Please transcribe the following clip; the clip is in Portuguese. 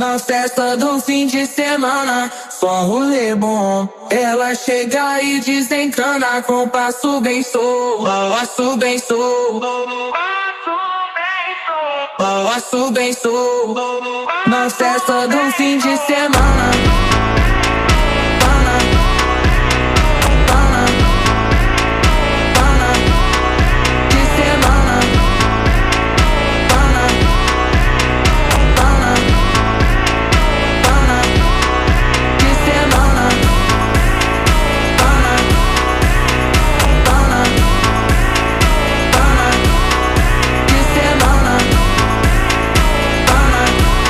Na festa do fim de semana, só rolê bom. Ela chega e desencana com passo bem solto, passo bem solto, passo bem solto. Na festa do fim de semana.